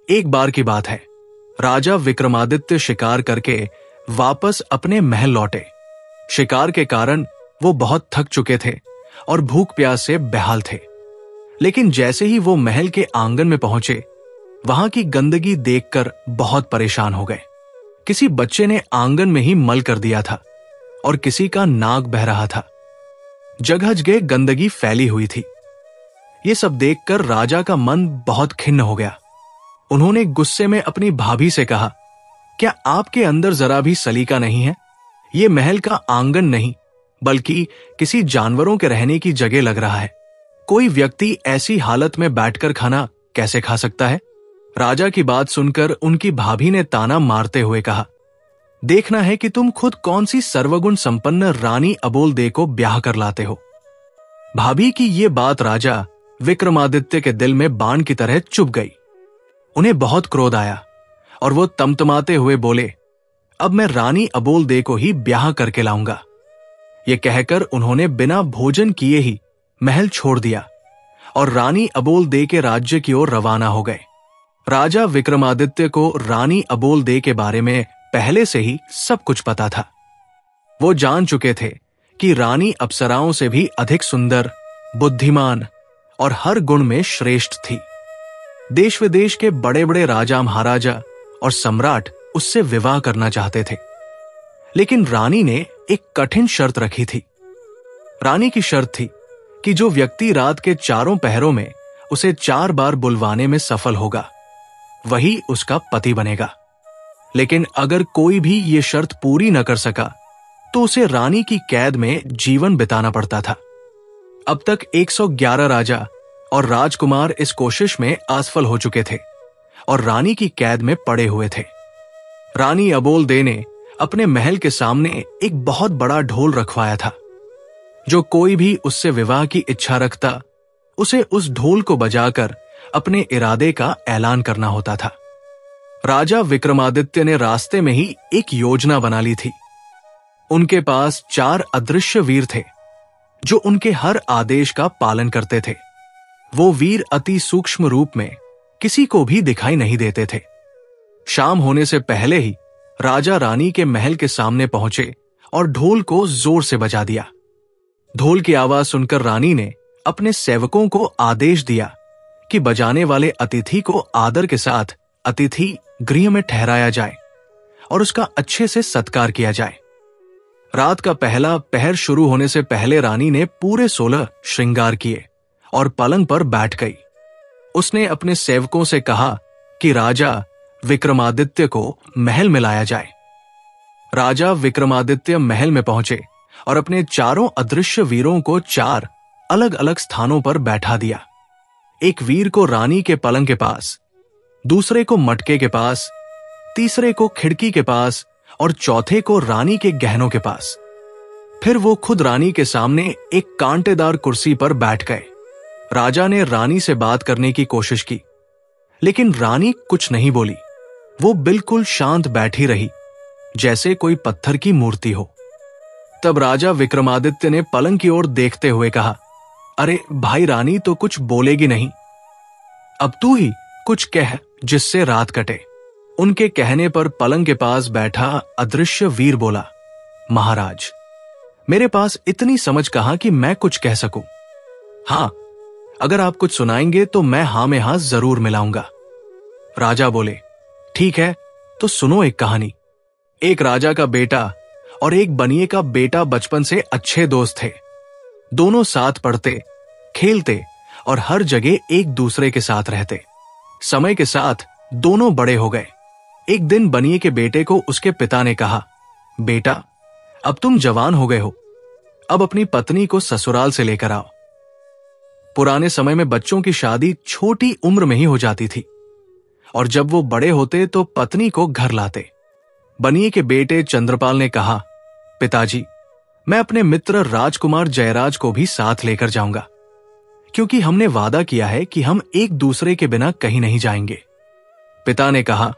एक बार की बात है, राजा विक्रमादित्य शिकार करके वापस अपने महल लौटे। शिकार के कारण वो बहुत थक चुके थे और भूख प्यास से बेहाल थे। लेकिन जैसे ही वो महल के आंगन में पहुंचे, वहां की गंदगी देखकर बहुत परेशान हो गए। किसी बच्चे ने आंगन में ही मल कर दिया था और किसी का नाक बह रहा था। जगह जगह गंदगी फैली हुई थी। ये सब देखकर राजा का मन बहुत खिन्न हो गया। उन्होंने गुस्से में अपनी भाभी से कहा, क्या आपके अंदर जरा भी सलीका नहीं है? ये महल का आंगन नहीं बल्कि किसी जानवरों के रहने की जगह लग रहा है। कोई व्यक्ति ऐसी हालत में बैठकर खाना कैसे खा सकता है? राजा की बात सुनकर उनकी भाभी ने ताना मारते हुए कहा, देखना है कि तुम खुद कौन सी सर्वगुण संपन्न रानी अबोलदे को ब्याह कर लाते हो। भाभी की ये बात राजा विक्रमादित्य के दिल में बाण की तरह चुभ गई। उन्हें बहुत क्रोध आया और वो तमतमाते हुए बोले, अब मैं रानी अबोलदे को ही ब्याह करके लाऊंगा। ये कहकर उन्होंने बिना भोजन किए ही महल छोड़ दिया और रानी अबोलदे के राज्य की ओर रवाना हो गए। राजा विक्रमादित्य को रानी अबोलदे के बारे में पहले से ही सब कुछ पता था। वो जान चुके थे कि रानी अप्सराओं से भी अधिक सुंदर, बुद्धिमान और हर गुण में श्रेष्ठ थी। देश विदेश के बड़े बड़े राजा महाराजा और सम्राट उससे विवाह करना चाहते थे, लेकिन रानी ने एक कठिन शर्त रखी थी। रानी की शर्त थी कि जो व्यक्ति रात के चारों पहरों में उसे 4 बार बुलवाने में सफल होगा, वही उसका पति बनेगा। लेकिन अगर कोई भी ये शर्त पूरी न कर सका तो उसे रानी की कैद में जीवन बिताना पड़ता था। अब तक 111 राजा और राजकुमार इस कोशिश में असफल हो चुके थे और रानी की कैद में पड़े हुए थे। रानी अबोलदे ने अपने महल के सामने एक बहुत बड़ा ढोल रखवाया था। जो कोई भी उससे विवाह की इच्छा रखता, उसे उस ढोल को बजाकर अपने इरादे का ऐलान करना होता था। राजा विक्रमादित्य ने रास्ते में ही एक योजना बना ली थी। उनके पास 4 अदृश्य वीर थे जो उनके हर आदेश का पालन करते थे। वो वीर अति सूक्ष्म रूप में किसी को भी दिखाई नहीं देते थे। शाम होने से पहले ही राजा रानी के महल के सामने पहुंचे और ढोल को जोर से बजा दिया। ढोल की आवाज सुनकर रानी ने अपने सेवकों को आदेश दिया कि बजाने वाले अतिथि को आदर के साथ अतिथि गृह में ठहराया जाए और उसका अच्छे से सत्कार किया जाए। रात का पहला पहर शुरू होने से पहले रानी ने पूरे 16 श्रृंगार किए और पलंग पर बैठ गई। उसने अपने सेवकों से कहा कि राजा विक्रमादित्य को महल में लाया जाए। राजा विक्रमादित्य महल में पहुंचे और अपने चारों अदृश्य वीरों को 4 अलग अलग स्थानों पर बैठा दिया। एक वीर को रानी के पलंग के पास, दूसरे को मटके के पास, तीसरे को खिड़की के पास और चौथे को रानी के गहनों के पास। फिर वो खुद रानी के सामने एक कांटेदार कुर्सी पर बैठ गए। राजा ने रानी से बात करने की कोशिश की, लेकिन रानी कुछ नहीं बोली। वो बिल्कुल शांत बैठी रही, जैसे कोई पत्थर की मूर्ति हो। तब राजा विक्रमादित्य ने पलंग की ओर देखते हुए कहा, अरे भाई, रानी तो कुछ बोलेगी नहीं। अब तू ही कुछ कह जिससे रात कटे। उनके कहने पर पलंग के पास बैठा अदृश्य वीर बोला, महाराज, मेरे पास इतनी समझ कहां कि मैं कुछ कह सकूं। हां, अगर आप कुछ सुनाएंगे तो मैं हां में हां जरूर मिलाऊंगा। राजा बोले, ठीक है, तो सुनो एक कहानी। एक राजा का बेटा और एक बनिए का बेटा बचपन से अच्छे दोस्त थे। दोनों साथ पढ़ते, खेलते और हर जगह एक दूसरे के साथ रहते। समय के साथ दोनों बड़े हो गए। एक दिन बनिए के बेटे को उसके पिता ने कहा, बेटा, अब तुम जवान हो गए हो, अब अपनी पत्नी को ससुराल से लेकर आओ। पुराने समय में बच्चों की शादी छोटी उम्र में ही हो जाती थी और जब वो बड़े होते तो पत्नी को घर लाते। बनिए के बेटे चंद्रपाल ने कहा, पिताजी, मैं अपने मित्र राजकुमार जयराज को भी साथ लेकर जाऊंगा, क्योंकि हमने वादा किया है कि हम एक दूसरे के बिना कहीं नहीं जाएंगे। पिता ने कहा,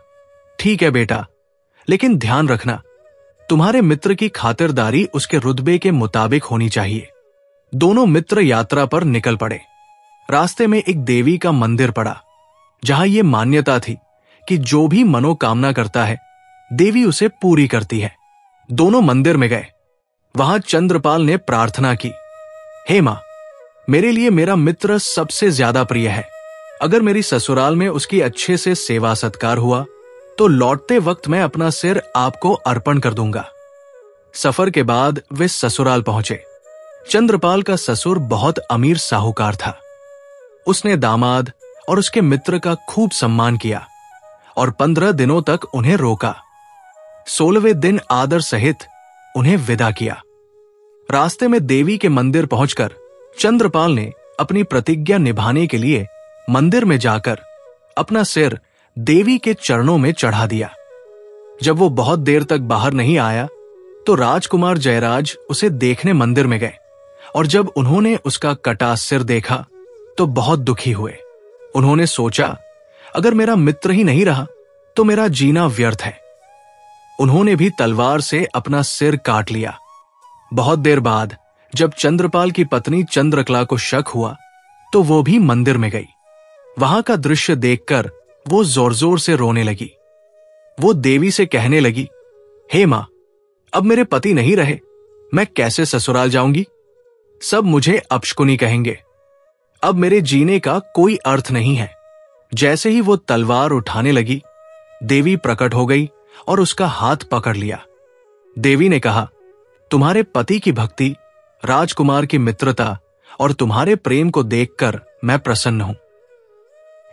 ठीक है बेटा, लेकिन ध्यान रखना, तुम्हारे मित्र की खातिरदारी उसके रुतबे के मुताबिक होनी चाहिए। दोनों मित्र यात्रा पर निकल पड़े। रास्ते में एक देवी का मंदिर पड़ा, जहां यह मान्यता थी कि जो भी मनोकामना करता है देवी उसे पूरी करती है। दोनों मंदिर में गए। वहां चंद्रपाल ने प्रार्थना की, हे मां, मेरे लिए मेरा मित्र सबसे ज्यादा प्रिय है। अगर मेरी ससुराल में उसकी अच्छे से सेवा सत्कार हुआ तो लौटते वक्त मैं अपना सिर आपको अर्पण कर दूंगा। सफर के बाद वे ससुराल पहुंचे। चंद्रपाल का ससुर बहुत अमीर साहूकार था। उसने दामाद और उसके मित्र का खूब सम्मान किया और 15 दिनों तक उन्हें रोका। 16वें दिन आदर सहित उन्हें विदा किया। रास्ते में देवी के मंदिर पहुंचकर चंद्रपाल ने अपनी प्रतिज्ञा निभाने के लिए मंदिर में जाकर अपना सिर देवी के चरणों में चढ़ा दिया। जब वो बहुत देर तक बाहर नहीं आया तो राजकुमार जयराज उसे देखने मंदिर में गए और जब उन्होंने उसका कटा सिर देखा तो बहुत दुखी हुए। उन्होंने सोचा, अगर मेरा मित्र ही नहीं रहा तो मेरा जीना व्यर्थ है। उन्होंने भी तलवार से अपना सिर काट लिया। बहुत देर बाद जब चंद्रपाल की पत्नी चंद्रकला को शक हुआ तो वो भी मंदिर में गई। वहां का दृश्य देखकर वो जोर जोर से रोने लगी। वो देवी से कहने लगी, हे मां, अब मेरे पति नहीं रहे, मैं कैसे ससुराल जाऊंगी? सब मुझे अपशकुनी कहेंगे। अब मेरे जीने का कोई अर्थ नहीं है। जैसे ही वो तलवार उठाने लगी, देवी प्रकट हो गई और उसका हाथ पकड़ लिया। देवी ने कहा, तुम्हारे पति की भक्ति, राजकुमार की मित्रता और तुम्हारे प्रेम को देखकर मैं प्रसन्न हूं।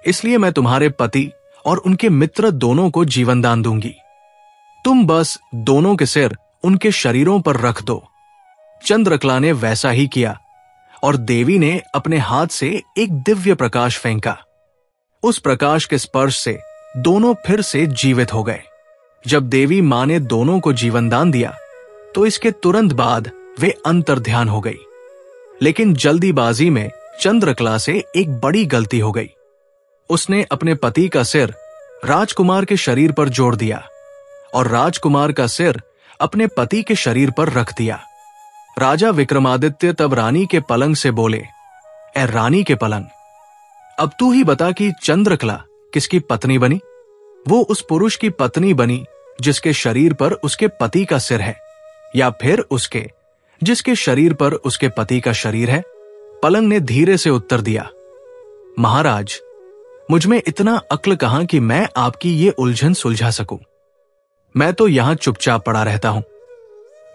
इसलिए मैं तुम्हारे पति और उनके मित्र दोनों को जीवन दान दूंगी। तुम बस दोनों के सिर उनके शरीरों पर रख दो। चंद्रकला ने वैसा ही किया और देवी ने अपने हाथ से एक दिव्य प्रकाश फेंका। उस प्रकाश के स्पर्श से दोनों फिर से जीवित हो गए। जब देवी मां ने दोनों को जीवन दान दिया तो इसके तुरंत बाद वे अंतर्ध्यान हो गई। लेकिन जल्दीबाजी में चंद्रकला से एक बड़ी गलती हो गई। उसने अपने पति का सिर राजकुमार के शरीर पर जोड़ दिया और राजकुमार का सिर अपने पति के शरीर पर रख दिया। राजा विक्रमादित्य तब रानी के पलंग से बोले, ए रानी के पलंग, अब तू ही बता कि चंद्रकला किसकी पत्नी बनी? वो उस पुरुष की पत्नी बनी जिसके शरीर पर उसके पति का सिर है, या फिर उसके जिसके शरीर पर उसके पति का शरीर है? पलंग ने धीरे से उत्तर दिया, महाराज, मुझमें इतना अक्ल कहां कि मैं आपकी ये उलझन सुलझा सकूं। मैं तो यहां चुपचाप पड़ा रहता हूं।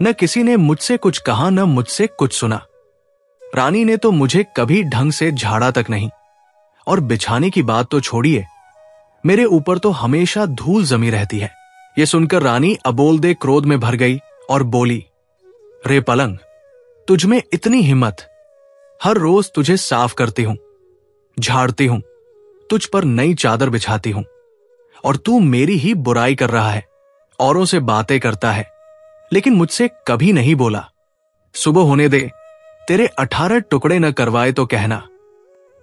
न किसी ने मुझसे कुछ कहा, न मुझसे कुछ सुना। रानी ने तो मुझे कभी ढंग से झाड़ा तक नहीं, और बिछाने की बात तो छोड़िए, मेरे ऊपर तो हमेशा धूल जमी रहती है। यह सुनकर रानी अबोलदे क्रोध में भर गई और बोली, रे पलंग, तुझमें इतनी हिम्मत! हर रोज तुझे साफ करती हूं, झाड़ती हूं, तुझ पर नई चादर बिछाती हूं, और तू मेरी ही बुराई कर रहा है, औरों से बातें करता है, लेकिन मुझसे कभी नहीं बोला। सुबह होने दे, तेरे 18 टुकड़े न करवाए तो कहना।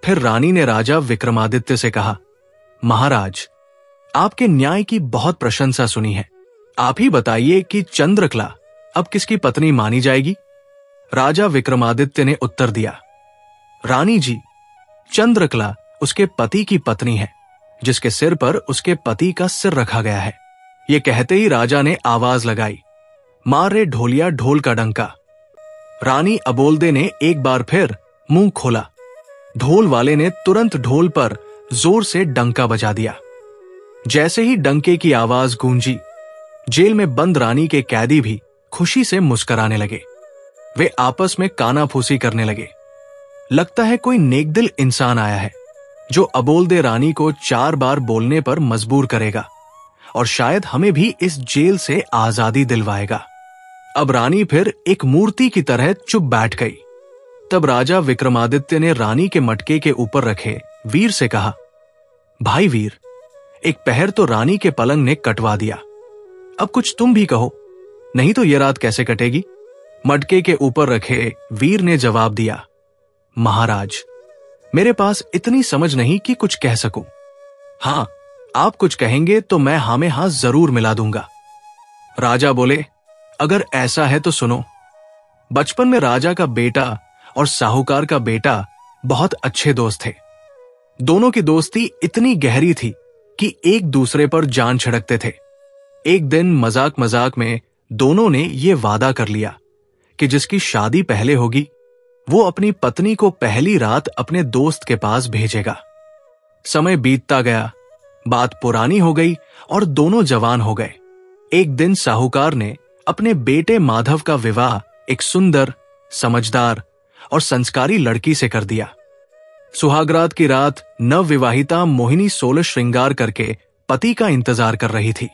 फिर रानी ने राजा विक्रमादित्य से कहा, महाराज, आपके न्याय की बहुत प्रशंसा सुनी है। आप ही बताइए कि चंद्रकला अब किसकी पत्नी मानी जाएगी? राजा विक्रमादित्य ने उत्तर दिया, रानी जी, चंद्रकला उसके पति की पत्नी है, जिसके सिर पर उसके पति का सिर रखा गया है। ये कहते ही राजा ने आवाज लगाई, मार रे ढोलिया ढोल का डंका। रानी अबोलदे ने एक बार फिर मुंह खोला। ढोल वाले ने तुरंत ढोल पर जोर से डंका बजा दिया। जैसे ही डंके की आवाज गूंजी, जेल में बंद रानी के कैदी भी खुशी से मुस्कुराने लगे। वे आपस में कानाफूसी करने लगे। लगता है कोई नेकदिल इंसान आया है जो अबोलदे रानी को 4 बार बोलने पर मजबूर करेगा और शायद हमें भी इस जेल से आजादी दिलवाएगा। अब रानी फिर एक मूर्ति की तरह चुप बैठ गई। तब राजा विक्रमादित्य ने रानी के मटके के ऊपर रखे वीर से कहा, भाई वीर, एक पहर तो रानी के पलंग ने कटवा दिया, अब कुछ तुम भी कहो, नहीं तो यह रात कैसे कटेगी? मटके के ऊपर रखे वीर ने जवाब दिया, महाराज, मेरे पास इतनी समझ नहीं कि कुछ कह सकूं। हां, आप कुछ कहेंगे तो मैं हाँ में हाँ जरूर मिला दूंगा। राजा बोले, अगर ऐसा है तो सुनो। बचपन में राजा का बेटा और साहूकार का बेटा बहुत अच्छे दोस्त थे। दोनों की दोस्ती इतनी गहरी थी कि एक दूसरे पर जान छिड़कते थे। एक दिन मजाक मजाक में दोनों ने ये वादा कर लिया कि जिसकी शादी पहले होगी वो अपनी पत्नी को पहली रात अपने दोस्त के पास भेजेगा। समय बीतता गया, बात पुरानी हो गई और दोनों जवान हो गए। एक दिन साहूकार ने अपने बेटे माधव का विवाह एक सुंदर, समझदार और संस्कारी लड़की से कर दिया। सुहागरात की रात नवविवाहिता मोहिनी 16 श्रृंगार करके पति का इंतजार कर रही थी।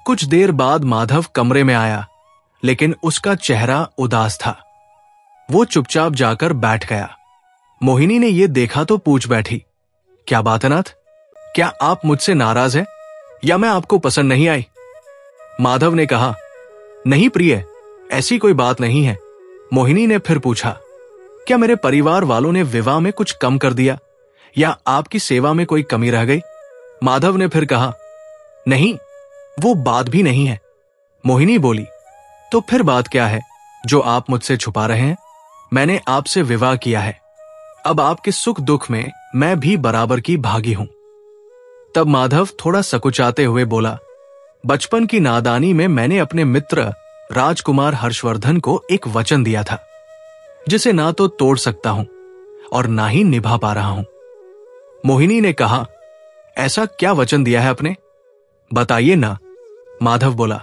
कुछ देर बाद माधव कमरे में आया, लेकिन उसका चेहरा उदास था। वो चुपचाप जाकर बैठ गया। मोहिनी ने यह देखा तो पूछ बैठी, क्या बात है नाथ, क्या आप मुझसे नाराज हैं या मैं आपको पसंद नहीं आई? माधव ने कहा, नहीं प्रिय, ऐसी कोई बात नहीं है। मोहिनी ने फिर पूछा, क्या मेरे परिवार वालों ने विवाह में कुछ कम कर दिया या आपकी सेवा में कोई कमी रह गई? माधव ने फिर कहा, नहीं, वो बात भी नहीं है। मोहिनी बोली, तो फिर बात क्या है जो आप मुझसे छुपा रहे हैं? मैंने आपसे विवाह किया है, अब आपके सुख दुख में मैं भी बराबर की भागी हूं। तब माधव थोड़ा सकुचाते हुए बोला, बचपन की नादानी में मैंने अपने मित्र राजकुमार हर्षवर्धन को एक वचन दिया था, जिसे ना तो तोड़ सकता हूं और ना ही निभा पा रहा हूं। मोहिनी ने कहा, ऐसा क्या वचन दिया है आपने? बताइए ना। माधव बोला,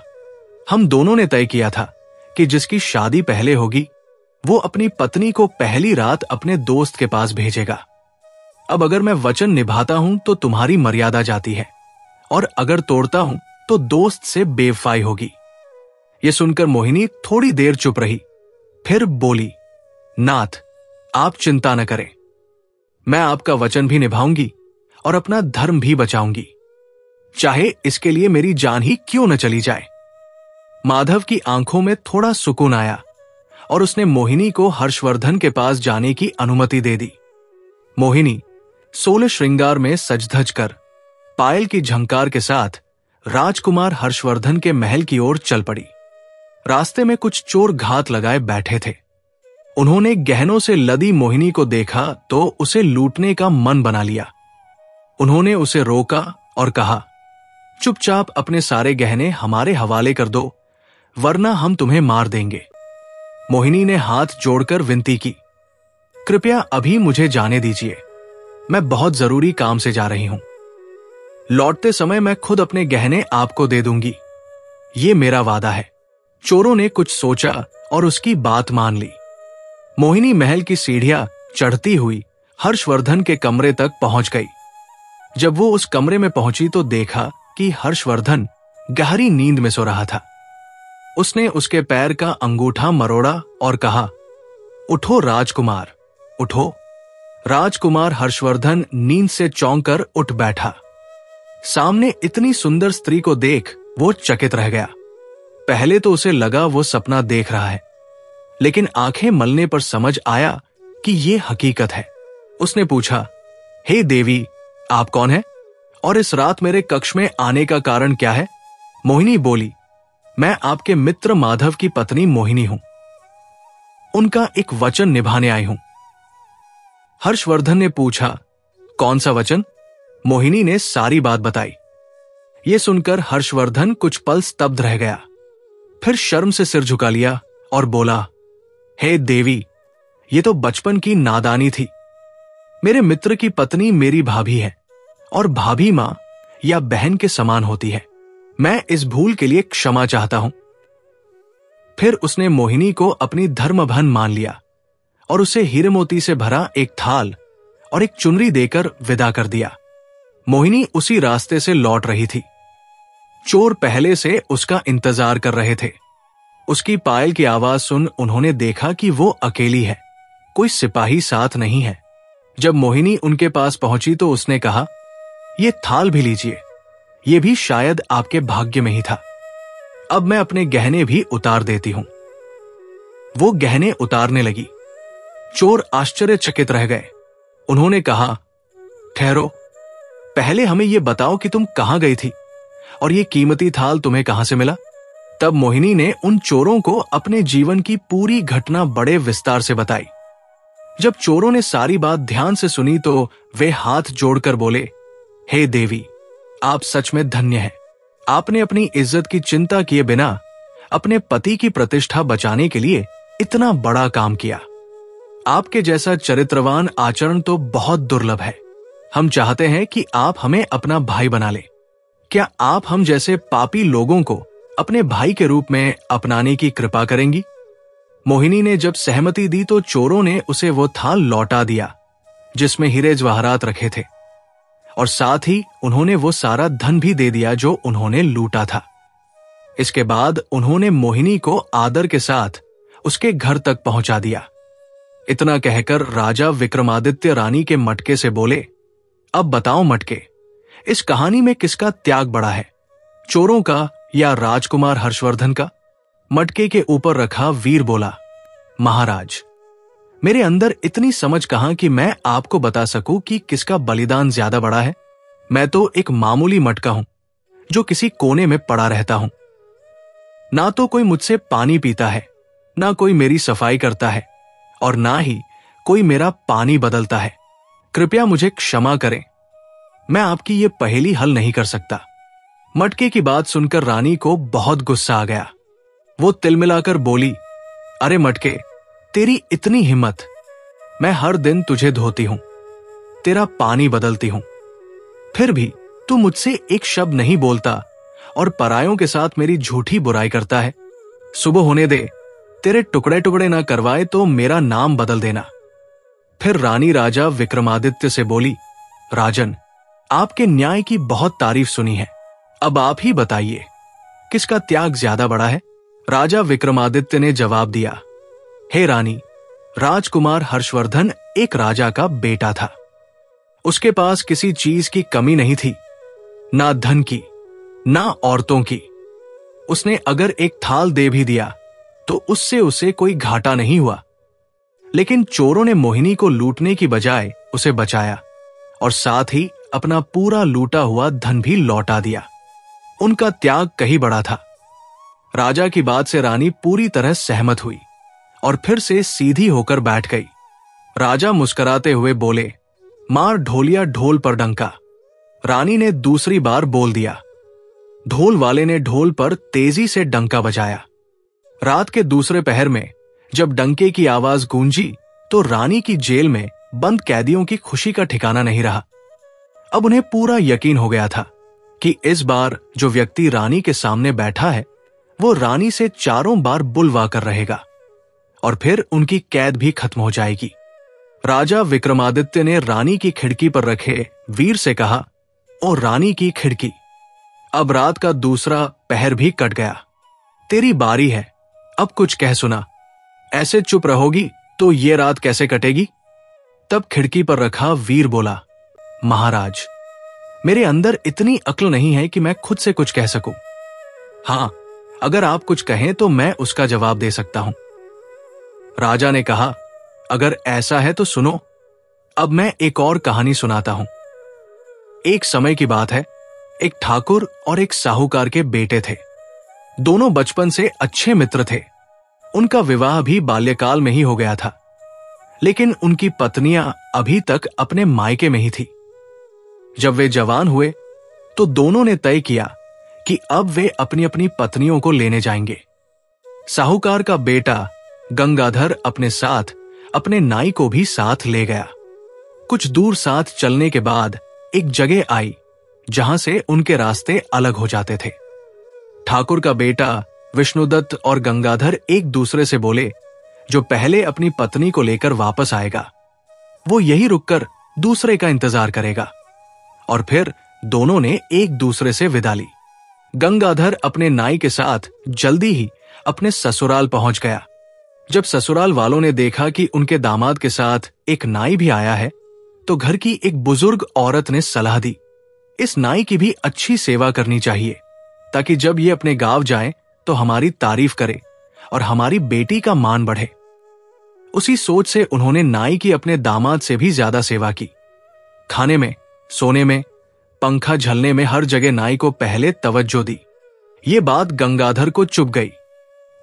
हम दोनों ने तय किया था कि जिसकी शादी पहले होगी वो अपनी पत्नी को पहली रात अपने दोस्त के पास भेजेगा। अब अगर मैं वचन निभाता हूं तो तुम्हारी मर्यादा जाती है, और अगर तोड़ता हूं तो दोस्त से बेवफाई होगी। यह सुनकर मोहिनी थोड़ी देर चुप रही, फिर बोली, नाथ, आप चिंता न करें, मैं आपका वचन भी निभाऊंगी और अपना धर्म भी बचाऊंगी, चाहे इसके लिए मेरी जान ही क्यों न चली जाए। माधव की आंखों में थोड़ा सुकून आया और उसने मोहिनी को हर्षवर्धन के पास जाने की अनुमति दे दी। मोहिनी 16 श्रृंगार में सज-धज कर पायल की झंकार के साथ राजकुमार हर्षवर्धन के महल की ओर चल पड़ी। रास्ते में कुछ चोर घात लगाए बैठे थे। उन्होंने गहनों से लदी मोहिनी को देखा तो उसे लूटने का मन बना लिया। उन्होंने उसे रोका और कहा, चुपचाप अपने सारे गहने हमारे हवाले कर दो, वरना हम तुम्हें मार देंगे। मोहिनी ने हाथ जोड़कर विनती की, कृपया अभी मुझे जाने दीजिए, मैं बहुत जरूरी काम से जा रही हूं। लौटते समय मैं खुद अपने गहने आपको दे दूंगी, ये मेरा वादा है। चोरों ने कुछ सोचा और उसकी बात मान ली। मोहिनी महल की सीढ़ियां चढ़ती हुई हर्षवर्धन के कमरे तक पहुंच गई। जब वो उस कमरे में पहुंची तो देखा कि हर्षवर्धन गहरी नींद में सो रहा था। उसने उसके पैर का अंगूठा मरोड़ा और कहा, उठो राजकुमार, उठो। राजकुमार हर्षवर्धन नींद से चौंक कर उठ बैठा। सामने इतनी सुंदर स्त्री को देख वो चकित रह गया। पहले तो उसे लगा वो सपना देख रहा है, लेकिन आंखें मलने पर समझ आया कि ये हकीकत है। उसने पूछा, हे देवी, आप कौन हैं और इस रात मेरे कक्ष में आने का कारण क्या है? मोहिनी बोली, मैं आपके मित्र माधव की पत्नी मोहिनी हूं, उनका एक वचन निभाने आई हूं। हर्षवर्धन ने पूछा, कौन सा वचन? मोहिनी ने सारी बात बताई। यह सुनकर हर्षवर्धन कुछ पल स्तब्ध रह गया, फिर शर्म से सिर झुका लिया और बोला, हे देवी, ये तो बचपन की नादानी थी। मेरे मित्र की पत्नी मेरी भाभी है और भाभी मां या बहन के समान होती है। मैं इस भूल के लिए क्षमा चाहता हूं। फिर उसने मोहिनी को अपनी धर्मभन मान लिया और उसे हीरे मोती से भरा एक थाल और एक चुनरी देकर विदा कर दिया। मोहिनी उसी रास्ते से लौट रही थी। चोर पहले से उसका इंतजार कर रहे थे। उसकी पायल की आवाज सुन उन्होंने देखा कि वो अकेली है, कोई सिपाही साथ नहीं है। जब मोहिनी उनके पास पहुंची तो उसने कहा, ये थाल भी लीजिए, ये भी शायद आपके भाग्य में ही था। अब मैं अपने गहने भी उतार देती हूं। वो गहने उतारने लगी। चोर आश्चर्यचकित रह गए। उन्होंने कहा, ठहरो, पहले हमें यह बताओ कि तुम कहां गई थी और ये कीमती थाल तुम्हें कहां से मिला? तब मोहिनी ने उन चोरों को अपने जीवन की पूरी घटना बड़े विस्तार से बताई। जब चोरों ने सारी बात ध्यान से सुनी तो वे हाथ जोड़कर बोले, हे देवी, आप सच में धन्य हैं। आपने अपनी इज्जत की चिंता किए बिना अपने पति की प्रतिष्ठा बचाने के लिए इतना बड़ा काम किया। आपके जैसा चरित्रवान आचरण तो बहुत दुर्लभ है। हम चाहते हैं कि आप हमें अपना भाई बना ले। क्या आप हम जैसे पापी लोगों को अपने भाई के रूप में अपनाने की कृपा करेंगी? मोहिनी ने जब सहमति दी तो चोरों ने उसे वो थाल लौटा दिया जिसमें हीरे जवाहरात रखे थे, और साथ ही उन्होंने वो सारा धन भी दे दिया जो उन्होंने लूटा था। इसके बाद उन्होंने मोहिनी को आदर के साथ उसके घर तक पहुंचा दिया। इतना कहकर राजा विक्रमादित्य रानी के मटके से बोले, अब बताओ मटके, इस कहानी में किसका त्याग बड़ा है, चोरों का या राजकुमार हर्षवर्धन का? मटके के ऊपर रखा वीर बोला, महाराज, मेरे अंदर इतनी समझ कहां कि मैं आपको बता सकूं कि किसका बलिदान ज्यादा बड़ा है। मैं तो एक मामूली मटका हूं जो किसी कोने में पड़ा रहता हूं। ना तो कोई मुझसे पानी पीता है, ना कोई मेरी सफाई करता है, और ना ही कोई मेरा पानी बदलता है। कृपया मुझे क्षमा करें, मैं आपकी ये पहेली हल नहीं कर सकता। मटके की बात सुनकर रानी को बहुत गुस्सा आ गया। वो तिलमिलाकर बोली, अरे मटके, तेरी इतनी हिम्मत! मैं हर दिन तुझे धोती हूं, तेरा पानी बदलती हूं, फिर भी तू मुझसे एक शब्द नहीं बोलता और परायों के साथ मेरी झूठी बुराई करता है। सुबह होने दे, तेरे टुकड़े टुकड़े ना करवाए तो मेरा नाम बदल देना। फिर रानी राजा विक्रमादित्य से बोली, राजन, आपके न्याय की बहुत तारीफ सुनी है, अब आप ही बताइए किसका त्याग ज्यादा बड़ा है? राजा विक्रमादित्य ने जवाब दिया, हे रानी, राजकुमार हर्षवर्धन एक राजा का बेटा था। उसके पास किसी चीज की कमी नहीं थी, ना धन की, ना औरतों की। उसने अगर एक थाल दे भी दिया तो उससे उसे कोई घाटा नहीं हुआ। लेकिन चोरों ने मोहिनी को लूटने की बजाय उसे बचाया और साथ ही अपना पूरा लूटा हुआ धन भी लौटा दिया। उनका त्याग कहीं बड़ा था। राजा की बात से रानी पूरी तरह सहमत हुई और फिर से सीधी होकर बैठ गई। राजा मुस्कुराते हुए बोले, मार ढोलिया ढोल पर डंका। रानी ने दूसरी बार बोल दिया। ढोल वाले ने ढोल पर तेजी से डंका बजाया। रात के दूसरे पहर में जब डंके की आवाज गूंजी तो रानी की जेल में बंद कैदियों की खुशी का ठिकाना नहीं रहा। अब उन्हें पूरा यकीन हो गया था कि इस बार जो व्यक्ति रानी के सामने बैठा है वो रानी से चारों बार बुलवा कर रहेगा और फिर उनकी कैद भी खत्म हो जाएगी। राजा विक्रमादित्य ने रानी की खिड़की पर रखे वीर से कहा, ओ रानी की खिड़की, अब रात का दूसरा पहर भी कट गया, तेरी बारी है, अब कुछ कह सुना। ऐसे चुप रहोगी तो ये रात कैसे कटेगी? तब खिड़की पर रखा वीर बोला, महाराज, मेरे अंदर इतनी अक्ल नहीं है कि मैं खुद से कुछ कह सकूं। हां, अगर आप कुछ कहें तो मैं उसका जवाब दे सकता हूं। राजा ने कहा, अगर ऐसा है तो सुनो, अब मैं एक और कहानी सुनाता हूं। एक समय की बात है, एक ठाकुर और एक साहूकार के बेटे थे। दोनों बचपन से अच्छे मित्र थे। उनका विवाह भी बाल्यकाल में ही हो गया था, लेकिन उनकी पत्नियां अभी तक अपने मायके में ही थी। जब वे जवान हुए तो दोनों ने तय किया कि अब वे अपनी अपनी पत्नियों को लेने जाएंगे। साहूकार का बेटा गंगाधर अपने साथ अपने नाई को भी साथ ले गया। कुछ दूर साथ चलने के बाद एक जगह आई जहां से उनके रास्ते अलग हो जाते थे। ठाकुर का बेटा विष्णुदत्त और गंगाधर एक दूसरे से बोले, जो पहले अपनी पत्नी को लेकर वापस आएगा वो यही रुककर दूसरे का इंतजार करेगा। और फिर दोनों ने एक दूसरे से विदा ली। गंगाधर अपने नाई के साथ जल्दी ही अपने ससुराल पहुंच गया। जब ससुराल वालों ने देखा कि उनके दामाद के साथ एक नाई भी आया है तो घर की एक बुजुर्ग औरत ने सलाह दी, इस नाई की भी अच्छी सेवा करनी चाहिए ताकि जब ये अपने गांव जाए तो हमारी तारीफ करे और हमारी बेटी का मान बढ़े। उसी सोच से उन्होंने नाई की अपने दामाद से भी ज्यादा सेवा की। खाने में, सोने में, पंखा झलने में हर जगह नाई को पहले तवज्जो दी। ये बात गंगाधर को चुभ गई।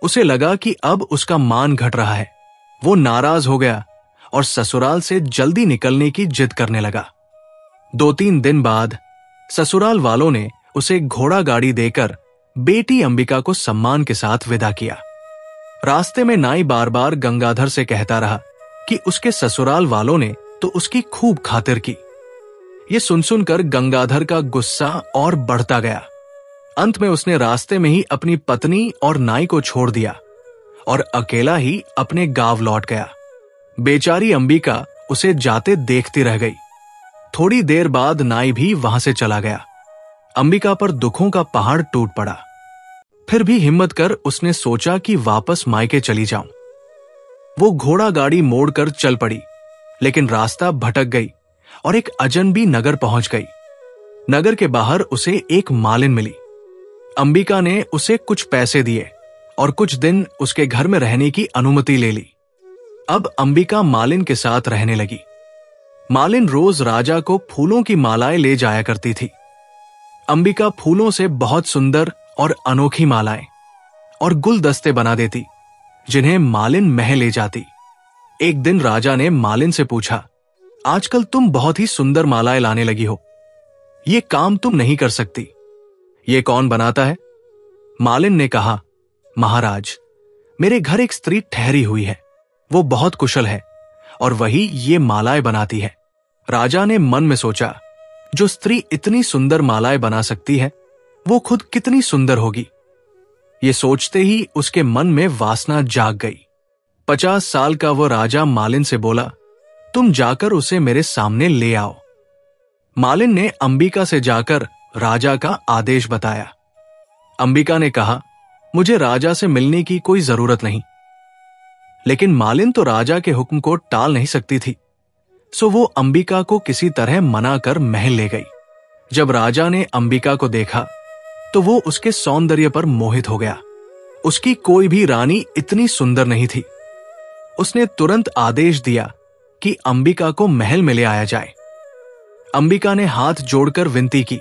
उसे लगा कि अब उसका मान घट रहा है। वो नाराज हो गया और ससुराल से जल्दी निकलने की जिद करने लगा। 2-3 दिन बाद ससुराल वालों ने उसे घोड़ा गाड़ी देकर बेटी अंबिका को सम्मान के साथ विदा किया। रास्ते में नाई बार बार गंगाधर से कहता रहा कि उसके ससुराल वालों ने तो उसकी खूब खातिर की। ये सुनकर गंगाधर का गुस्सा और बढ़ता गया। अंत में उसने रास्ते में ही अपनी पत्नी और नाई को छोड़ दिया और अकेला ही अपने गांव लौट गया। बेचारी अंबिका उसे जाते देखती रह गई। थोड़ी देर बाद नाई भी वहां से चला गया। अंबिका पर दुखों का पहाड़ टूट पड़ा। फिर भी हिम्मत कर उसने सोचा कि वापस मायके चली जाऊं। वो घोड़ा गाड़ी मोड़कर चल पड़ी, लेकिन रास्ता भटक गई और एक अजनबी नगर पहुंच गई। नगर के बाहर उसे एक मालिन मिली। अंबिका ने उसे कुछ पैसे दिए और कुछ दिन उसके घर में रहने की अनुमति ले ली। अब अंबिका मालिन के साथ रहने लगी। मालिन रोज राजा को फूलों की मालाएं ले जाया करती थी। अंबिका फूलों से बहुत सुंदर और अनोखी मालाएं और गुलदस्ते बना देती, जिन्हें मालिन महल ले जाती। एक दिन राजा ने मालिन से पूछा, आजकल तुम बहुत ही सुंदर मालाएं लाने लगी हो, ये काम तुम नहीं कर सकती, ये कौन बनाता है? मालिन ने कहा, महाराज, मेरे घर एक स्त्री ठहरी हुई है, वो बहुत कुशल है और वही ये मालाएं बनाती है। राजा ने मन में सोचा, जो स्त्री इतनी सुंदर मालाएं बना सकती है, वो खुद कितनी सुंदर होगी। ये सोचते ही उसके मन में वासना जाग गई। 50 साल का वो राजा मालिन से बोला, तुम जाकर उसे मेरे सामने ले आओ। मालिन ने अंबिका से जाकर राजा का आदेश बताया। अंबिका ने कहा, मुझे राजा से मिलने की कोई जरूरत नहीं। लेकिन मालिन तो राजा के हुक्म को टाल नहीं सकती थी, सो वो अंबिका को किसी तरह मना कर महल ले गई। जब राजा ने अंबिका को देखा तो वो उसके सौंदर्य पर मोहित हो गया। उसकी कोई भी रानी इतनी सुंदर नहीं थी। उसने तुरंत आदेश दिया कि अंबिका को महल में ले आया जाए। अंबिका ने हाथ जोड़कर विनती की,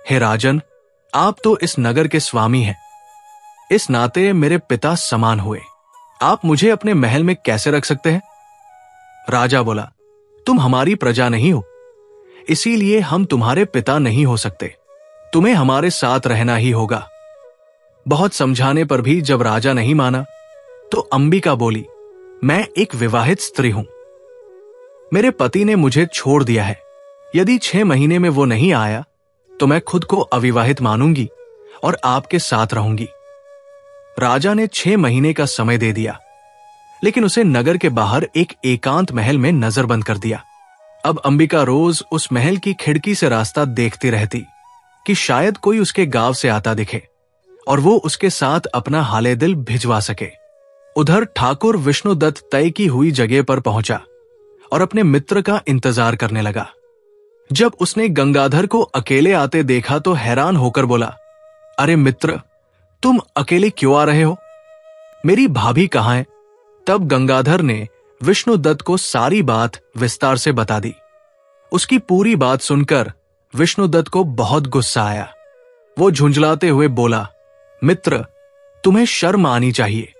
हे राजन, आप तो इस नगर के स्वामी हैं, इस नाते मेरे पिता समान हुए, आप मुझे अपने महल में कैसे रख सकते हैं? राजा बोला, तुम हमारी प्रजा नहीं हो, इसीलिए हम तुम्हारे पिता नहीं हो सकते, तुम्हें हमारे साथ रहना ही होगा। बहुत समझाने पर भी जब राजा नहीं माना तो अंबिका बोली, मैं एक विवाहित स्त्री हूं, मेरे पति ने मुझे छोड़ दिया है, यदि 6 महीने में वो नहीं आया तो मैं खुद को अविवाहित मानूंगी और आपके साथ रहूंगी। राजा ने 6 महीने का समय दे दिया, लेकिन उसे नगर के बाहर एक एकांत महल में नजरबंद कर दिया। अब अंबिका रोज उस महल की खिड़की से रास्ता देखती रहती कि शायद कोई उसके गांव से आता दिखे और वो उसके साथ अपना हाले दिल भिजवा सके। उधर ठाकुर विष्णुदत्त तय की हुई जगह पर पहुंचा और अपने मित्र का इंतजार करने लगा। जब उसने गंगाधर को अकेले आते देखा तो हैरान होकर बोला, अरे मित्र, तुम अकेले क्यों आ रहे हो? मेरी भाभी कहां है? तब गंगाधर ने विष्णुदत्त को सारी बात विस्तार से बता दी। उसकी पूरी बात सुनकर विष्णुदत्त को बहुत गुस्सा आया। वो झुंझलाते हुए बोला, मित्र, तुम्हें शर्म आनी चाहिए,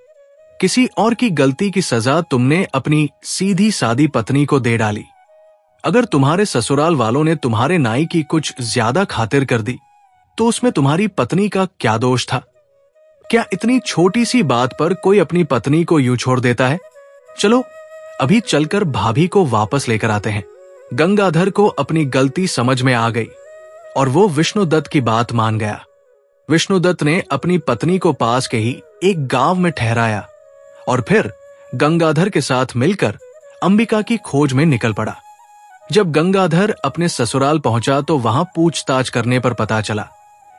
किसी और की गलती की सजा तुमने अपनी सीधी सादी पत्नी को दे डाली। अगर तुम्हारे ससुराल वालों ने तुम्हारे नाई की कुछ ज्यादा खातिर कर दी तो उसमें तुम्हारी पत्नी का क्या दोष था? क्या इतनी छोटी सी बात पर कोई अपनी पत्नी को यूं छोड़ देता है? चलो अभी चलकर भाभी को वापस लेकर आते हैं। गंगाधर को अपनी गलती समझ में आ गई और वो विष्णुदत्त की बात मान गया। विष्णुदत्त ने अपनी पत्नी को पास के ही एक गांव में ठहराया और फिर गंगाधर के साथ मिलकर अंबिका की खोज में निकल पड़ा। जब गंगाधर अपने ससुराल पहुंचा तो वहां पूछताछ करने पर पता चला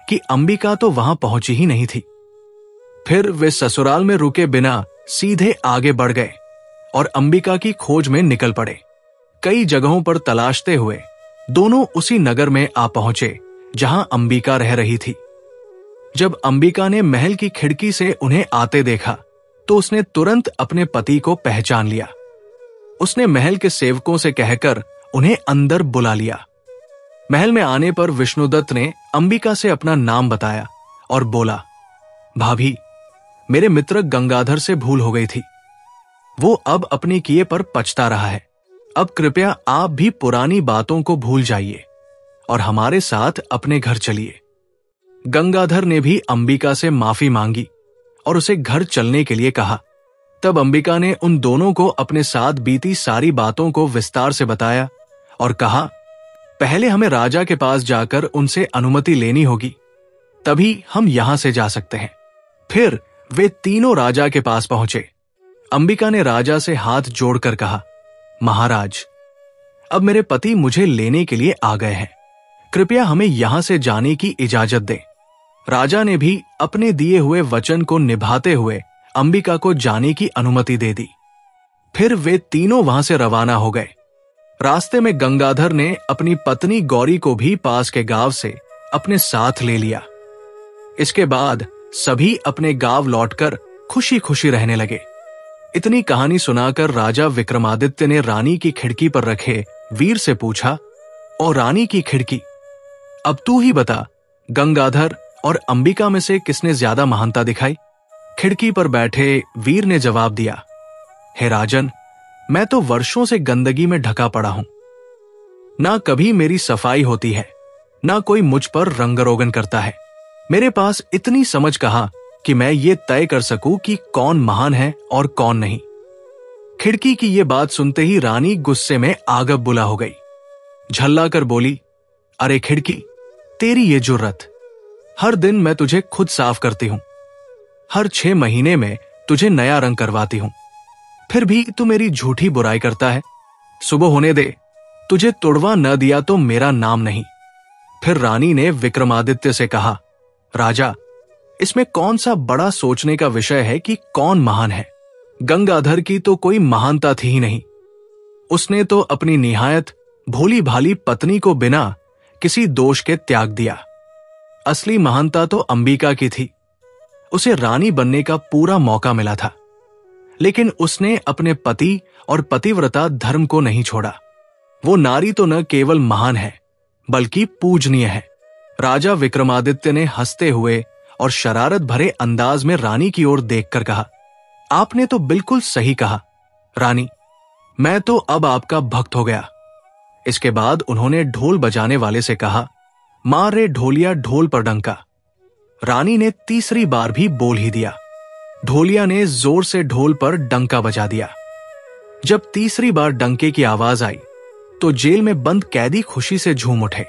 कि अंबिका तो वहां पहुंची ही नहीं थी। फिर वे ससुराल में रुके बिना सीधे आगे बढ़ गए और अंबिका की खोज में निकल पड़े। कई जगहों पर तलाशते हुए दोनों उसी नगर में आ पहुंचे जहां अंबिका रह रही थी। जब अंबिका ने महल की खिड़की से उन्हें आते देखा तो उसने तुरंत अपने पति को पहचान लिया। उसने महल के सेवकों से कहकर उन्हें अंदर बुला लिया। महल में आने पर विष्णुदत्त ने अंबिका से अपना नाम बताया और बोला, भाभी, मेरे मित्र गंगाधर से भूल हो गई थी, वो अब अपने किए पर पछता रहा है। अब कृपया आप भी पुरानी बातों को भूल जाइए और हमारे साथ अपने घर चलिए। गंगाधर ने भी अंबिका से माफी मांगी और उसे घर चलने के लिए कहा। तब अंबिका ने उन दोनों को अपने साथ बीती सारी बातों को विस्तार से बताया और कहा, पहले हमें राजा के पास जाकर उनसे अनुमति लेनी होगी, तभी हम यहां से जा सकते हैं। फिर वे तीनों राजा के पास पहुंचे। अंबिका ने राजा से हाथ जोड़कर कहा, महाराज, अब मेरे पति मुझे लेने के लिए आ गए हैं, कृपया हमें यहां से जाने की इजाजत दें। राजा ने भी अपने दिए हुए वचन को निभाते हुए अंबिका को जाने की अनुमति दे दी। फिर वे तीनों वहां से रवाना हो गए। रास्ते में गंगाधर ने अपनी पत्नी गौरी को भी पास के गांव से अपने साथ ले लिया। इसके बाद सभी अपने गांव लौटकर खुशी खुशी रहने लगे। इतनी कहानी सुनाकर राजा विक्रमादित्य ने रानी की खिड़की पर रखे वीर से पूछा, और रानी की खिड़की, अब तू ही बता, गंगाधर और अंबिका में से किसने ज्यादा महानता दिखाई? खिड़की पर बैठे वीर ने जवाब दिया, हे राजन, मैं तो वर्षों से गंदगी में ढका पड़ा हूं। ना कभी मेरी सफाई होती है, ना कोई मुझ पर रंगरोगन करता है। मेरे पास इतनी समझ कहां कि मैं ये तय कर सकूं कि कौन महान है और कौन नहीं। खिड़की की ये बात सुनते ही रानी गुस्से में आग बुला हो गई। झल्ला कर बोली, अरे खिड़की, तेरी ये जुर्रत! हर दिन मैं तुझे खुद साफ करती हूं, हर 6 महीने में तुझे नया रंग करवाती हूं, फिर भी तू मेरी झूठी बुराई करता है। सुबह होने दे, तुझे तुड़वा न दिया तो मेरा नाम नहीं। फिर रानी ने विक्रमादित्य से कहा, राजा, इसमें कौन सा बड़ा सोचने का विषय है कि कौन महान है? गंगाधर की तो कोई महानता थी ही नहीं। उसने तो अपनी निहायत भोली भाली पत्नी को बिना किसी दोष के त्याग दिया। असली महानता तो अंबिका की थी। उसे रानी बनने का पूरा मौका मिला था, लेकिन उसने अपने पति और पतिव्रता धर्म को नहीं छोड़ा। वो नारी तो न केवल महान है, बल्कि पूजनीय है। राजा विक्रमादित्य ने हंसते हुए और शरारत भरे अंदाज में रानी की ओर देखकर कहा, आपने तो बिल्कुल सही कहा रानी, मैं तो अब आपका भक्त हो गया। इसके बाद उन्होंने ढोल बजाने वाले से कहा, मार रे ढोलिया ढोल पर डंका। रानी ने तीसरी बार भी बोल ही दिया। ढोलिया ने जोर से ढोल पर डंका बजा दिया। जब तीसरी बार डंके की आवाज आई तो जेल में बंद कैदी खुशी से झूम उठे।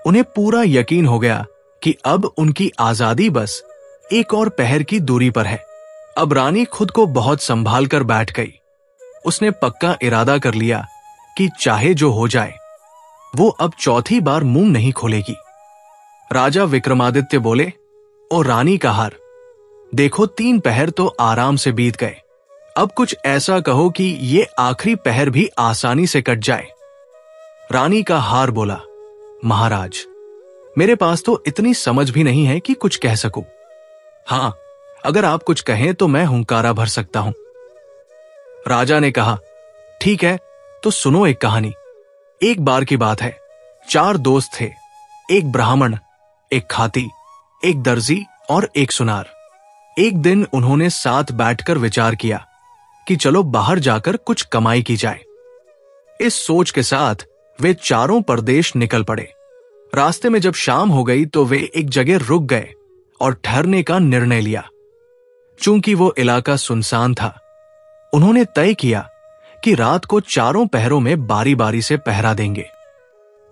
उन्हें पूरा यकीन हो गया कि अब उनकी आजादी बस एक और पहर की दूरी पर है। अब रानी खुद को बहुत संभाल कर बैठ गई। उसने पक्का इरादा कर लिया कि चाहे जो हो जाए, वो अब चौथी बार मुंह नहीं खोलेगी। राजा विक्रमादित्य बोले, ओ रानी का हार, देखो 3 पहर तो आराम से बीत गए, अब कुछ ऐसा कहो कि ये आखिरी पहर भी आसानी से कट जाए। रानी का हार बोला, महाराज, मेरे पास तो इतनी समझ भी नहीं है कि कुछ कह सकूं। हां, अगर आप कुछ कहें तो मैं हुंकारा भर सकता हूं। राजा ने कहा, ठीक है, तो सुनो एक कहानी। एक बार की बात है, 4 दोस्त थे, एक ब्राह्मण, एक खाती, एक दर्जी और एक सुनार। एक दिन उन्होंने साथ बैठकर विचार किया कि चलो बाहर जाकर कुछ कमाई की जाए। इस सोच के साथ वे चारों परदेश निकल पड़े। रास्ते में जब शाम हो गई तो वे एक जगह रुक गए और ठहरने का निर्णय लिया। चूंकि वो इलाका सुनसान था, उन्होंने तय किया कि रात को चारों पहरों में बारी बारी से पहरा देंगे।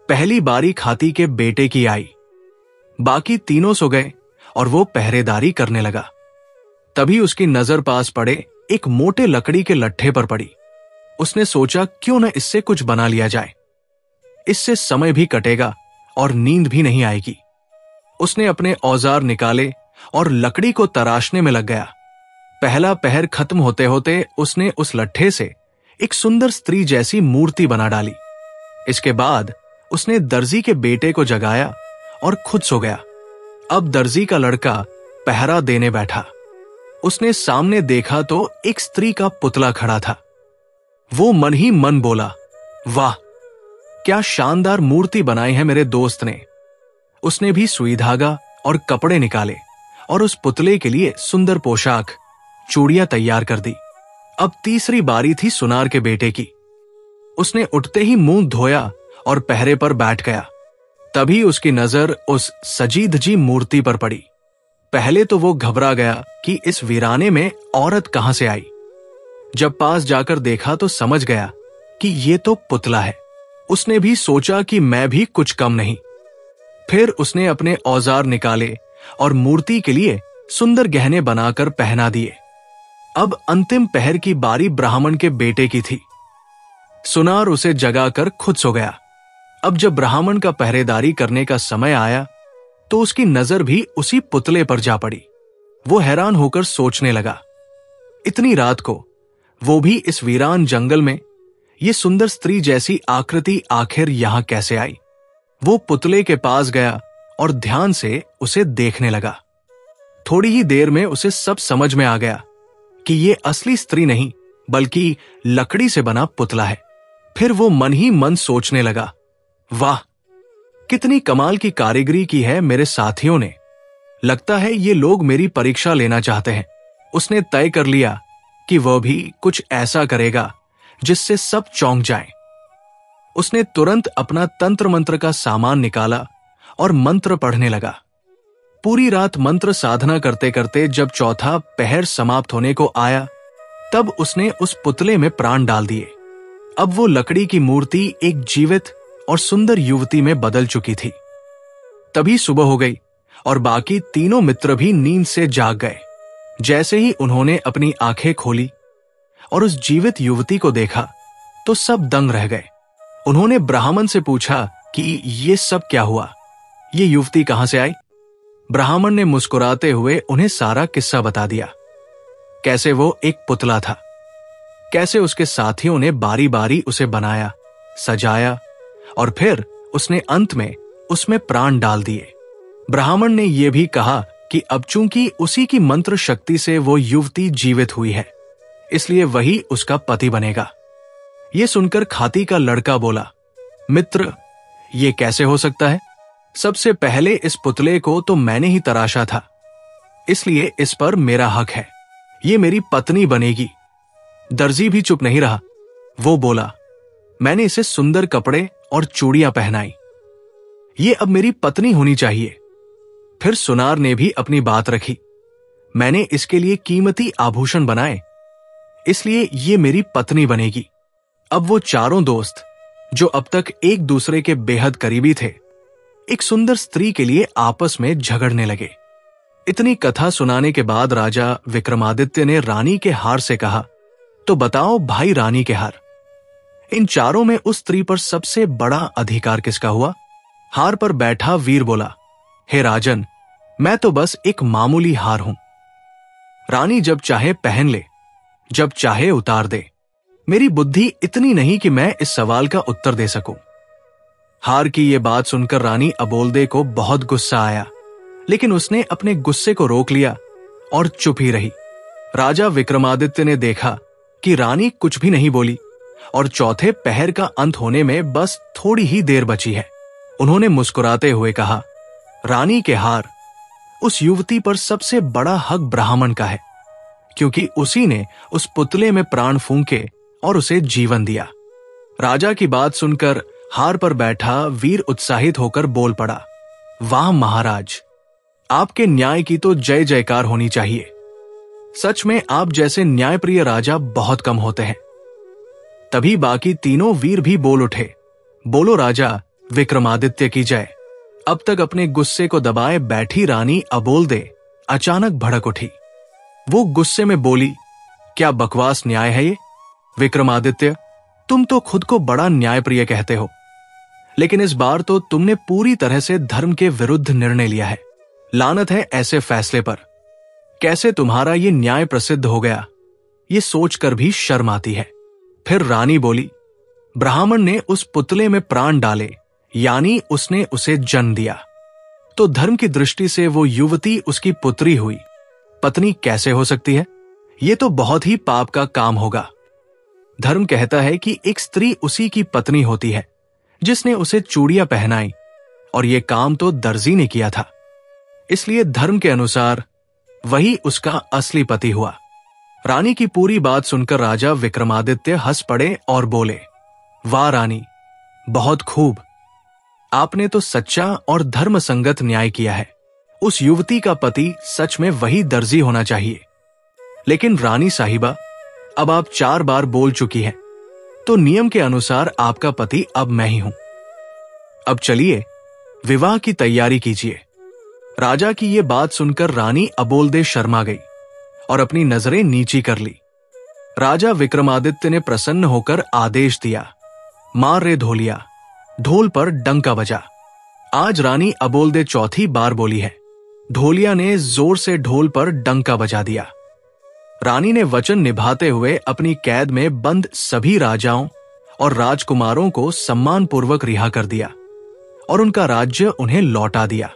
पहली बारी खाती के बेटे की आई, बाकी तीनों सो गए और वो पहरेदारी करने लगा। तभी उसकी नजर पास पड़े एक मोटे लकड़ी के लट्ठे पर पड़ी। उसने सोचा क्यों न इससे कुछ बना लिया जाए, इससे समय भी कटेगा और नींद भी नहीं आएगी। उसने अपने औजार निकाले और लकड़ी को तराशने में लग गया। पहला पहर खत्म होते होते उसने उस लट्ठे से एक सुंदर स्त्री जैसी मूर्ति बना डाली। इसके बाद उसने दर्जी के बेटे को जगाया और खुद सो गया। अब दर्जी का लड़का पहरा देने बैठा। उसने सामने देखा तो एक स्त्री का पुतला खड़ा था। वो मन ही मन बोला, वाह, क्या शानदार मूर्ति बनाई है मेरे दोस्त ने। उसने भी सुई धागा और कपड़े निकाले और उस पुतले के लिए सुंदर पोशाक, चूड़ियां तैयार कर दी। अब तीसरी बारी थी सुनार के बेटे की। उसने उठते ही मुंह धोया और पहरे पर बैठ गया। तभी उसकी नजर उस सजी धजी मूर्ति पर पड़ी। पहले तो वो घबरा गया कि इस वीराने में औरत कहां से आई। जब पास जाकर देखा तो समझ गया कि ये तो पुतला है। उसने भी सोचा कि मैं भी कुछ कम नहीं। फिर उसने अपने औजार निकाले और मूर्ति के लिए सुंदर गहने बनाकर पहना दिए। अब अंतिम पहर की बारी ब्राह्मण के बेटे की थी। सुनार उसे जगाकर खुद सो गया। अब जब ब्राह्मण का पहरेदारी करने का समय आया तो उसकी नजर भी उसी पुतले पर जा पड़ी। वो हैरान होकर सोचने लगा, इतनी रात को, वो भी इस वीरान जंगल में, ये सुंदर स्त्री जैसी आकृति आखिर यहां कैसे आई। वो पुतले के पास गया और ध्यान से उसे देखने लगा। थोड़ी ही देर में उसे सब समझ में आ गया कि ये असली स्त्री नहीं बल्कि लकड़ी से बना पुतला है। फिर वो मन ही मन सोचने लगा, वाह, कितनी कमाल की कारीगरी की है मेरे साथियों ने। लगता है ये लोग मेरी परीक्षा लेना चाहते हैं। उसने तय कर लिया कि वह भी कुछ ऐसा करेगा जिससे सब चौंक जाएं। उसने तुरंत अपना तंत्र मंत्र का सामान निकाला और मंत्र पढ़ने लगा। पूरी रात मंत्र साधना करते करते जब चौथा पहर समाप्त होने को आया तब उसने उस पुतले में प्राण डाल दिए। अब वो लकड़ी की मूर्ति एक जीवित और सुंदर युवती में बदल चुकी थी। तभी सुबह हो गई और बाकी तीनों मित्र भी नींद से जाग गए। जैसे ही उन्होंने अपनी आंखें खोली और उस जीवित युवती को देखा तो सब दंग रह गए। उन्होंने ब्राह्मण से पूछा कि ये सब क्या हुआ, ये युवती कहां से आई। ब्राह्मण ने मुस्कुराते हुए उन्हें सारा किस्सा बता दिया। कैसे वो एक पुतला था, कैसे उसके साथियों ने बारी बारी उसे बनाया, सजाया और फिर उसने अंत में उसमें प्राण डाल दिए। ब्राह्मण ने यह भी कहा कि अब चूंकि उसी की मंत्र शक्ति से वो युवती जीवित हुई है, इसलिए वही उसका पति बनेगा। यह सुनकर खाती का लड़का बोला, मित्र, ये कैसे हो सकता है? सबसे पहले इस पुतले को तो मैंने ही तराशा था, इसलिए इस पर मेरा हक है। ये मेरी पत्नी बनेगी। दर्जी भी चुप नहीं रहा। वो बोला, मैंने इसे सुंदर कपड़े और चूड़ियां पहनाई, ये अब मेरी पत्नी होनी चाहिए। फिर सुनार ने भी अपनी बात रखी, मैंने इसके लिए कीमती आभूषण बनाए, इसलिए ये मेरी पत्नी बनेगी। अब वो चारों दोस्त जो अब तक एक दूसरे के बेहद करीबी थे, एक सुंदर स्त्री के लिए आपस में झगड़ने लगे। इतनी कथा सुनाने के बाद राजा विक्रमादित्य ने रानी के हार से कहा, तो बताओ भाई रानी के हार, इन चारों में उस स्त्री पर सबसे बड़ा अधिकार किसका हुआ? हार पर बैठा वीर बोला, हे राजन, मैं तो बस एक मामूली हार हूं। रानी जब चाहे पहन ले, जब चाहे उतार दे। मेरी बुद्धि इतनी नहीं कि मैं इस सवाल का उत्तर दे सकूं। हार की यह बात सुनकर रानी अबोलदे को बहुत गुस्सा आया, लेकिन उसने अपने गुस्से को रोक लिया और चुप ही रही। राजा विक्रमादित्य ने देखा कि रानी कुछ भी नहीं बोली और चौथे पहर का अंत होने में बस थोड़ी ही देर बची है। उन्होंने मुस्कुराते हुए कहा, रानी के हार, उस युवती पर सबसे बड़ा हक ब्राह्मण का है, क्योंकि उसी ने उस पुतले में प्राण फूंके और उसे जीवन दिया। राजा की बात सुनकर हार पर बैठा वीर उत्साहित होकर बोल पड़ा, वाह महाराज, आपके न्याय की तो जय जयकार होनी चाहिए। सच में आप जैसे न्यायप्रिय राजा बहुत कम होते हैं। तभी बाकी तीनों वीर भी बोल उठे, बोलो राजा विक्रमादित्य की जय। अब तक अपने गुस्से को दबाए बैठी रानी अबोलदे अचानक भड़क उठी। वो गुस्से में बोली, क्या बकवास न्याय है ये? विक्रमादित्य, तुम तो खुद को बड़ा न्यायप्रिय कहते हो, लेकिन इस बार तो तुमने पूरी तरह से धर्म के विरुद्ध निर्णय लिया है। लानत है ऐसे फैसले पर। कैसे तुम्हारा ये न्याय प्रसिद्ध हो गया, ये सोचकर भी शर्म आती है। फिर रानी बोली, ब्राह्मण ने उस पुतले में प्राण डाले, यानी उसने उसे जन्म दिया, तो धर्म की दृष्टि से वो युवती उसकी पुत्री हुई, पत्नी कैसे हो सकती है? ये तो बहुत ही पाप का काम होगा। धर्म कहता है कि एक स्त्री उसी की पत्नी होती है जिसने उसे चूड़ियां पहनाई, और यह काम तो दर्जी ने किया था, इसलिए धर्म के अनुसार वही उसका असली पति हुआ। रानी की पूरी बात सुनकर राजा विक्रमादित्य हंस पड़े और बोले, वाह रानी, बहुत खूब। आपने तो सच्चा और धर्म संगत न्याय किया है। उस युवती का पति सच में वही दर्जी होना चाहिए। लेकिन रानी साहिबा, अब आप 4 बार बोल चुकी हैं, तो नियम के अनुसार आपका पति अब मैं ही हूं। अब चलिए विवाह की तैयारी कीजिए। राजा की यह बात सुनकर रानी अबोलदे शर्मा गई और अपनी नजरें नीची कर ली। राजा विक्रमादित्य ने प्रसन्न होकर आदेश दिया, मार रे ढोलिया। ढोल पर डंका बजा। आज रानी अबोलदे चौथी बार बोली है। ढोलिया ने जोर से ढोल पर डंका बजा दिया। रानी ने वचन निभाते हुए अपनी कैद में बंद सभी राजाओं और राजकुमारों को सम्मानपूर्वक रिहा कर दिया और उनका राज्य उन्हें लौटा दिया।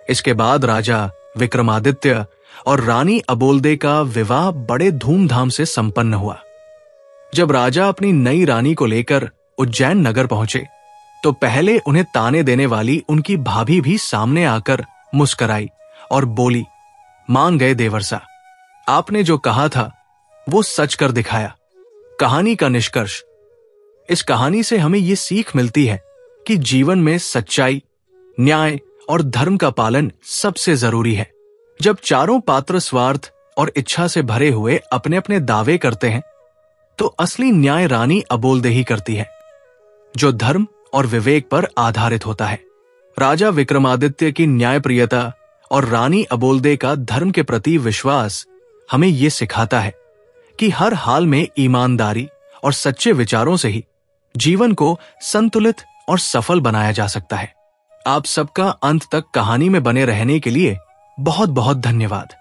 इसके बाद राजा विक्रमादित्य और रानी अबोलदे का विवाह बड़े धूमधाम से संपन्न हुआ। जब राजा अपनी नई रानी को लेकर उज्जैन नगर पहुंचे तो पहले उन्हें ताने देने वाली उनकी भाभी भी सामने आकर मुस्कराई और बोली, मान गए देवर्षा, आपने जो कहा था वो सच कर दिखाया। कहानी का निष्कर्ष, इस कहानी से हमें ये सीख मिलती है कि जीवन में सच्चाई, न्याय और धर्म का पालन सबसे जरूरी है। जब चारों पात्र स्वार्थ और इच्छा से भरे हुए अपने अपने दावे करते हैं तो असली न्याय रानी अबोलदे ही करती है, जो धर्म और विवेक पर आधारित होता है। राजा विक्रमादित्य की न्यायप्रियता और रानी अबोलदे का धर्म के प्रति विश्वास हमें यह सिखाता है कि हर हाल में ईमानदारी और सच्चे विचारों से ही जीवन को संतुलित और सफल बनाया जा सकता है। आप सबका अंत तक कहानी में बने रहने के लिए बहुत बहुत धन्यवाद।